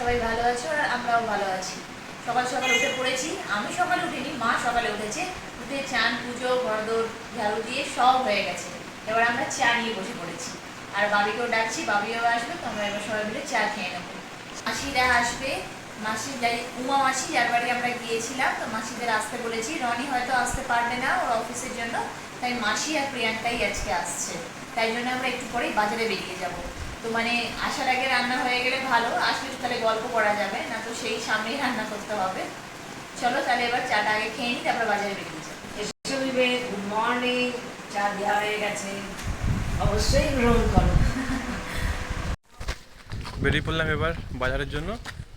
সবাই ভালো আছো আর আমরাও ভালো আছি। সকাল সকাল উঠে পড়েছি। আমি সকালে উঠিনি, মা সকালে উঠেছে। উঠে চান, পুজো, ঘরদোর ঝাড়ু দিয়ে সব হয়ে গেছে। এবার আমরা চা নিয়ে বসে পড়েছি। আর বাবিকেও ডাকছি, বাবিও আসবে। তো আমরা এবার সবাই মিলে চা খেয়ে নেবো। মাসিরা আসবে। মাসি যাই উমা মাসি, যার বাড়ি আমরা গিয়েছিলাম, তো মাসিদের আসতে বলেছি। রনি হয়তো আসতে পারবে না ওর অফিসের জন্য, তাই মাসি আর প্রিয়াঙ্কাই আজকে আসছে। তাই জন্য আমরা একটু পরেই বাজারে বেরিয়ে যাব। তো মানে আসার আগে রান্না হয়ে গেলে ভালো, আসলে তাহলে গল্প করা যাবে না, তো সেই সামনেই রান্না করতে হবে। চলো তাহলে এবার চাটা আগে খেয়ে নিই, তারপর বাজারে বেরিয়ে যাবো। Good morning. চা দেওয়া হয়ে গেছে, অবশ্যই গ্রহণ করো। বেরিয়ে পড়লাম এবার বাজারের জন্য।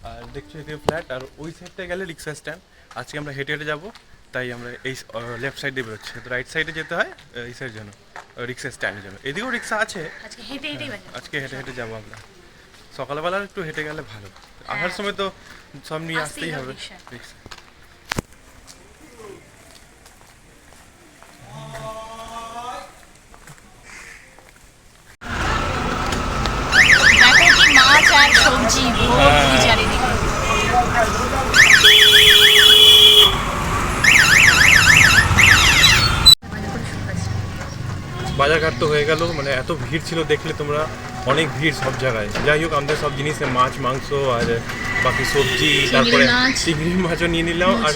আর দেখছো এদিকে ফ্ল্যাট, আর ওই সাইডটা গেলে রিক্সা স্ট্যান্ড। আজকে আমরা হেঁটে হেঁটে যাবো, তাই আমরা এই লেফট সাইডে বেরোচ্ছি। তো রাইট সাইডে যেতে হয় এই সাইডের জন্য, রিক্সা স্ট্যান্ডের জন্য। এদিকেও রিক্সা আছে, আজকে হেঁটে হেঁটেই বাজার। আজকে হেঁটে হেঁটে যাবো আমরা। সকালবেলা একটু হেঁটে গেলে ভালো, আসার সময় তো সব নিয়ে আসতেই হবে রিক্সা। দেখো কি মাছ আর সবজি ভর্তি চারিদিকে। বাজারঘাট তো হয়ে গেল, মানে এত ভিড় ছিল দেখলে তোমরা, অনেক ভিড় সব জায়গায়। যাই হোক আমাদের সব জিনিসে মাছ, মাংস আর বাকি সবজি, তারপরে চিংড়ি মাছও নিয়ে নিলাম, আর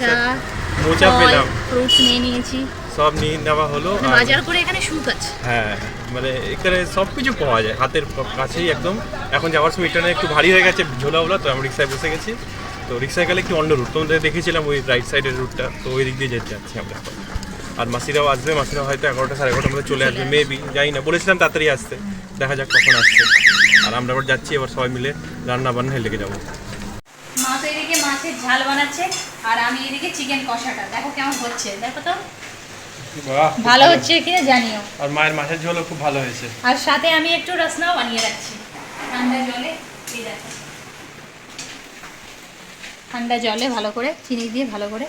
মোচা পেলাম, ফ্রুটস নিয়ে নিয়েছি, সব নিয়ে নেওয়া হলো। বাজার করে এখানে সুখ আছে। হ্যাঁ, মানে এখানে সব কিছু পাওয়া যায় হাতের কাছেই একদম। এখন যাওয়ার সময় এটা একটু ভারী হয়ে গেছে ঝোলাওলা, তো আমরা রিক্সায় বসে গেছি। তো রিক্সায় গেলে একটু অন্য রুট, তোমাদের দেখেছিলাম ওই রাইট সাইডের রুটটা, তো ওই দিক দিয়ে যেতে যাচ্ছি আমরা এখন। আর মাসিরাও আসবে, মাসিরা হয়তো 11টা সাড়ে 11টার মধ্যে চলে আসবে মেবি, জানি না, বলেছিলাম তাড়াতাড়ি আসতে, দেখা যাক কখন আসছে। আর আমরা আবার যাচ্ছি, এবার সবাই মিলে রান্না বান্না লেগে যাবো। মা তো এদিকে মাছের ঝাল বানাচ্ছে, আর আমি এদিকে চিকেন কষাটা। দেখো কেমন হচ্ছে, দেখো তো ভালো হচ্ছে কিনা জানিও। আর মায়ের মাছের ঝোলও খুব ভালো হয়েছে। আর সাথে আমি একটু রসনাও বানিয়ে রাখছি ঠান্ডা জলে। এই দেখো ঠান্ডা জলে ভালো করে চিনি দিয়ে ভালো করে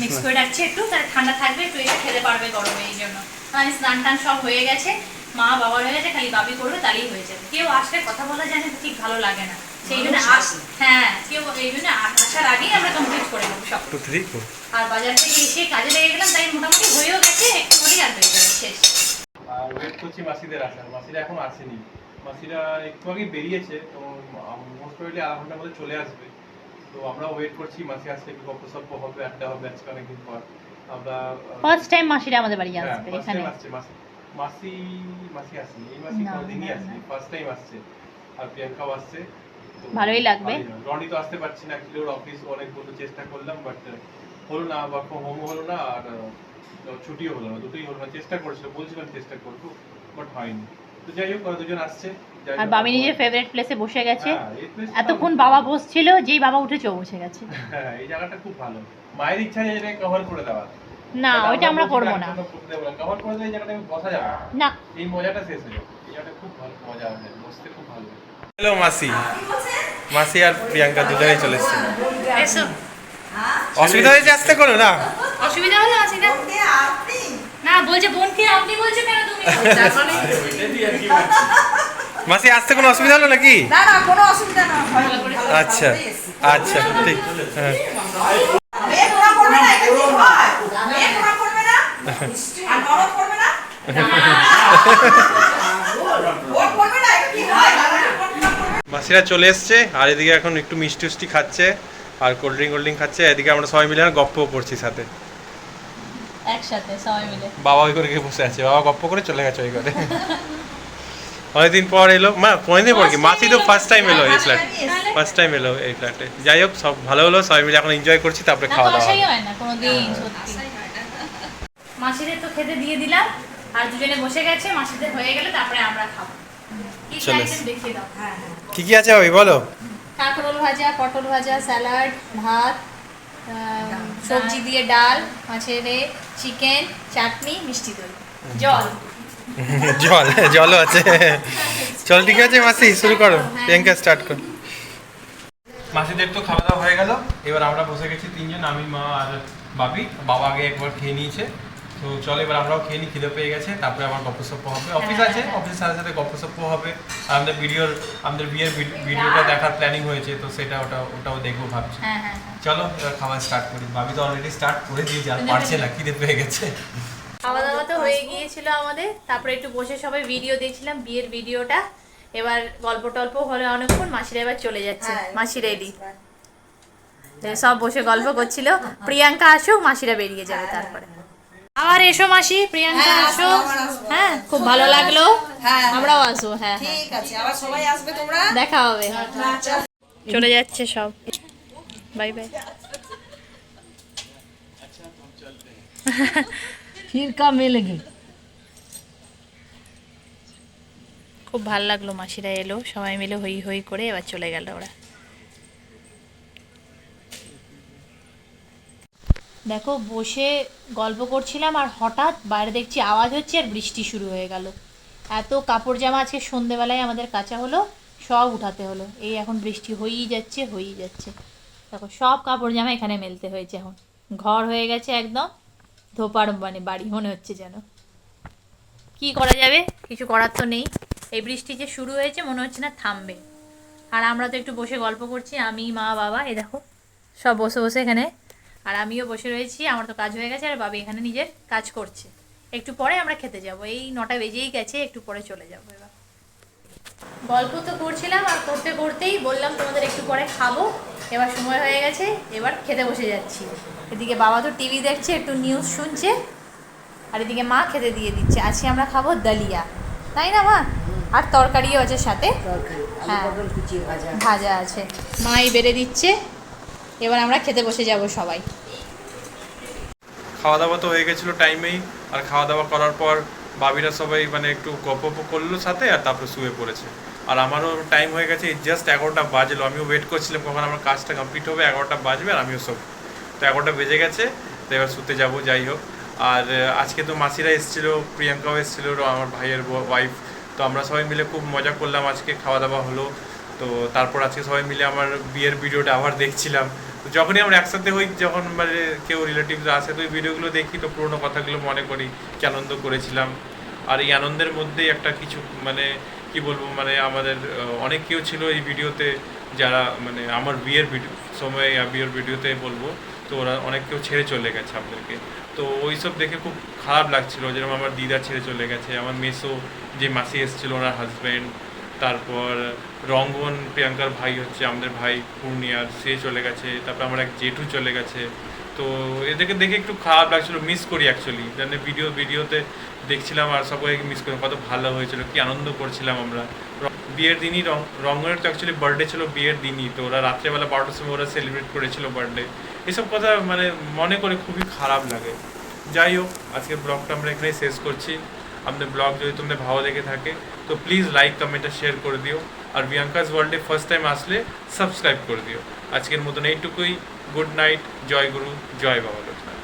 মিক্স করে রাখছি একটু, তাহলে ঠান্ডা থাকবে, একটু এটা খেতে পারবে গরমে। এই জন্য আমি স্নান টান সব হয়ে গেছে, মা বাবার হয়ে গেছে, খালি বাবি করবে, তাহলেই হয়ে যাবে। কেউ আসলে কথা বলা জানে তো ঠিক ভালো লাগে না, সেই জন্য হ্যাঁ কেউ এই জন্য আসার আগেই আমরা কমপ্লিট করে নেবো সব। আর বাজার থেকে এসে কাজে লেগে গেলাম, তাই মোটামুটি হয়েও গেছে, একটু করেই আর হয়ে যাবে শেষ। আর ওয়েট করছি মাসিদের আসার, মাসিরা এখন আসেনি। মাসিরা একটু আগে বেরিয়েছে, তো মোস্ট প্রবাবলি আধা ঘন্টার মধ্যে চলে আসবে। তো আমরা ওয়েট করছি, মাসি আসলে একটু গল্প সল্প হবে, আড্ডা হবে। আজকে অনেকদিন পর আমরা ফার্স্ট টাইম মাসিরা আমাদের বাড়ি আসবে এখানে। মাসি আসেনি, এই মাসি কোনদিনই আসেনি, ফার্স্ট টাইম আসছে। আর প্রিয়াঙ্কাও আসছে, ভালোই লাগবে। রনি তো আসতে পারছি না, অ্যাকচুয়ালি ওর অফিস অনেক বলতে চেষ্টা করলাম, বাট হলো না, ওয়ার্ক ফ্রম হোমও হলো না, আর ছুটিও হলো না, দুটোই হলো না। চেষ্টা করছিল, বলছিলাম চেষ্টা করবো, বাট হয়নি। তো যাই হোক, ওরা দুজন আসছে। আর বাবি নিজের ফেভারিট প্লেসে বসে গেছে। এতক্ষণ বাবা বসছিল, যেই বাবা উঠেছে ও বসে গেছে। হ্যাঁ, এই জায়গাটা খুব ভালো। মায়ের ইচ্ছা যে এটা কভার করে দেওয়া, না ওইটা আমরা করব না, কভার করে দিলে এই জায়গাটা বসা যাবে না, এই মজাটা শেষ হয়ে যাবে। এই জায়গাটা খুব ভালো মজা হবে, বসতে খুব ভালো। হ্যালো মাসি, মাসি আর প্রিয়াঙ্কা দুজনেই চলে এসেছে। এসো। অসুবিধা হয়েছে আসতে, করো না অসুবিধা হলো আসি না, না বলছে বোনকে আপনি বলছো কেন তুমি? মাসি আসতে কোনো অসুবিধা হলো নাকি? না না, কোনো অসুবিধা না। আচ্ছা আচ্ছা, ঠিক। হ্যাঁ, মাসিরা চলে এসছে, আর এদিকে এখন একটু মিষ্টি উষ্টি খাচ্ছে আর কোল্ড ড্রিঙ্ক খাচ্ছে। এদিকে আমরা সবাই মিলে গপ্প করছি সাথে, একসাথে সবাই মিলে। বাবা ওই করে বসে আছে, বাবা গপ্প করে চলে গেছে ওই করে। অনেকদিন পর এলো, অনেকদিন পর কি, মাসি তো ফার্স্ট টাইম এলো এই ফ্ল্যাট, ফার্স্ট টাইম এলো এই ফ্ল্যাটে। যাই হোক, সব ভালো হলো, সবাই মিলে এখন এনজয় করছি, তারপরে খাওয়া দাওয়া আসাই হয় না কোনোদিন, সত্যি। মাসিদের তো খেতে দিয়ে দিলাম, আর দুজনে বসে গেছে, মাসিদের হয়ে গেলে তারপরে আমরা খাবো। কি চাইছেন দেখিয়ে দাও। হ্যাঁ কি কি আছে ভাবি বলো? কাঁকরোল ভাজা, পটল ভাজা, স্যালাড, ভাত, সবজি দিয়ে ডাল, মাছের চিকেন, চাটনি, মিষ্টি দই, জল। জলও আছে। চল ঠিক আছে মাসি, শুরু করো, প্রিয়াঙ্কা স্টার্ট করো। মাসিদের তো খাওয়া দাওয়া হয়ে গেল, এবার আমরা বসে গেছি তিনজন, আমি, মা আর বাবি। বাবা আগে একবার খেয়ে নিয়েছে, তো চলো এবার আমরাও খেয়ে নিই, খিদে পেয়ে গেছে, তারপরে আমার গপ্পসপ্প হবে, অফিস আছে, অফিসের সাথে সাথে গপ্পসপ্প হবে। আর আমাদের বিয়ের ভিডিওটা দেখার প্ল্যানিং হয়েছে, তো সেটা ওটাও দেখবো ভাবছি। হ্যাঁ হ্যাঁ হ্যাঁ। চলো এবার খাবার স্টার্ট করি। ভাবি তো অলরেডি স্টার্ট করে দিয়েছে, আর পারছে না, খিদে পেয়ে গেছে। খাওয়া দাওয়া তো হয়ে গিয়েছিল আমাদের, তারপরে একটু বসে সবাই ভিডিও দেখছিলাম, বিয়ের ভিডিওটা। এবার গল্প টল্প হলে অনেকক্ষণ, মাসিরা এবার চলে যাচ্ছে, মাসি রেডি, সব বসে গল্প করছিল। প্রিয়াঙ্কা আসুক, মাসিরা বেরিয়ে যাবে তারপরে। আবার এসো মাসি, প্রিয়াঙ্কা আসো। হ্যাঁ, খুব ভালো লাগলো। আমরাও আসবো। হ্যাঁ হ্যাঁ, ঠিক আছে, আবার সবাই আসবে, তোমরা দেখা হবে। চলে যাচ্ছে সব, বাই বাই। फिर कब मिलेगी? খুব ভালো লাগলো, মাসিরা এলো, সবাই মিলে হই হই করে এবার চলে গেল ওরা। দেখো বসে গল্প করছিলাম, আর হঠাৎ বাইরে দেখছি আওয়াজ হচ্ছে, আর বৃষ্টি শুরু হয়ে গেল। এত কাপড় জামা আজকে সন্ধেবেলায় আমাদের কাঁচা হলো, সব উঠাতে হলো। এই এখন বৃষ্টি হয়েই যাচ্ছে হয়েই যাচ্ছে। দেখো সব কাপড় জামা এখানে মেলতে হয়েছে, এখন ঘর হয়ে গেছে একদম ধোপার মানে বাড়ি মনে হচ্ছে যেন। কি করা যাবে, কিছু করার তো নেই। এই বৃষ্টি যে শুরু হয়েছে মনে হচ্ছে না থামবে। আর আমরা তো একটু বসে গল্প করছি, আমি মা বাবা, এই দেখো সব বসে বসে এখানে। আর আমিও বসে রয়েছি, আমার তো কাজ হয়ে গেছে, আর বাবা এখানে নিজের কাজ করছে। একটু পরে আমরা খেতে যাব, এই 9টা বেজেই গেছে, একটু পরে চলে যাবো। এবার গল্প তো করছিলাম, আর করতে করতেই বললাম তোমাদের একটু পরে খাবো। এবার সময় হয়ে গেছে, এবার খেতে বসে যাচ্ছি। এদিকে বাবা তো টিভি দেখছে, একটু নিউজ শুনছে, আর এদিকে মা খেতে দিয়ে দিচ্ছে। আজকে আমরা খাবো দালিয়া, তাই না মা? আর তরকারিও আছে সাথে, হ্যাঁ ভাজা আছে, মাই বেড়ে দিচ্ছে। এবার আমরা খেতে বসে যাব সবাই। খাওয়া দাওয়া তো হয়ে গেছিলো টাইমেই, আর খাওয়া দাওয়া করার পর বাবিরা সবাই মানে একটু গপ্প করলো সাথে, আর তারপরে শুয়ে পড়েছে। আর আমারও টাইম হয়ে গেছে, জাস্ট 11টা বাজলো। আমিও ওয়েট করছিলাম কখন আমার কাজটা কমপ্লিট হবে, 11টা বাজবে আর আমিও সব। তো 11টা বেজে গেছে, তো এবার শুতে যাবো, যাই হোক। আর আজকে তো মাসিরা এসেছিলো, প্রিয়াঙ্কাও এসেছিলো, আমার ভাইয়ের ওয়াইফ। তো আমরা সবাই মিলে খুব মজা করলাম, আজকে খাওয়া দাওয়া হলো। তো তারপর আজকে সবাই মিলে আমার বিয়ের ভিডিওটা আবার দেখছিলাম। তো যখনই আমরা একসাথে হই, যখন মানে কেউ রিলেটিভস আসে, তো ওই ভিডিওগুলো দেখি, তো পুরোনো কথাগুলো মনে করি, কি আনন্দ করেছিলাম। আর এই আনন্দের মধ্যেই একটা কিছু মানে কি বলবো, মানে আমাদের অনেক কেউ ছিল এই ভিডিওতে, যারা মানে আমার বিয়ের সময় বিয়ের ভিডিওতে বলবো, তো ওরা অনেক কেউ ছেড়ে চলে গেছে আমাদেরকে। তো ওই সব দেখে খুব খারাপ লাগছিল, যেরকম আমার দিদা ছেড়ে চলে গেছে, আমার মেসো যে মাসি এসেছিল ওনার হাজব্যান্ড, তারপর রঙ্গন প্রিয়াঙ্কার ভাই হচ্ছে আমাদের ভাই পূর্ণিয়ার, সে চলে গেছে, তারপর আমার এক জেঠু চলে গেছে। তো এদেরকে দেখে একটু খারাপ লাগছিলো, মিস করি অ্যাকচুয়ালি, মানে ভিডিওতে দেখছিলাম আর সবাইকে মিস করি, কত ভালো হয়েছিল, কি আনন্দ করছিলাম আমরা। বিয়ের দিনই রঙ্গনের তো অ্যাকচুয়ালি বার্থডে ছিল বিয়ের দিনই, তো ওরা রাত্রেবেলা 12টার সময় ওরা সেলিব্রেট করেছিল বার্থডে। এসব কথা মানে মনে করে খুবই খারাপ লাগে। যাই হোক, আজকে ব্লগটা আমরা এখানেই শেষ করছি। আমাদের ব্লগ যদি তোমাদের ভালো লেগে থাকে তো প্লিজ লাইক কমেন্ট আর শেয়ার করে দিও। আর বিয়াঙ্কাস ওয়ার্ল্ডে ফার্স্ট টাইম আসলে সাবস্ক্রাইব করে দিও। আজকের মতন এইটুকুই। গুড নাইট, জয় গুরু, জয় বাবা লোচনাথ।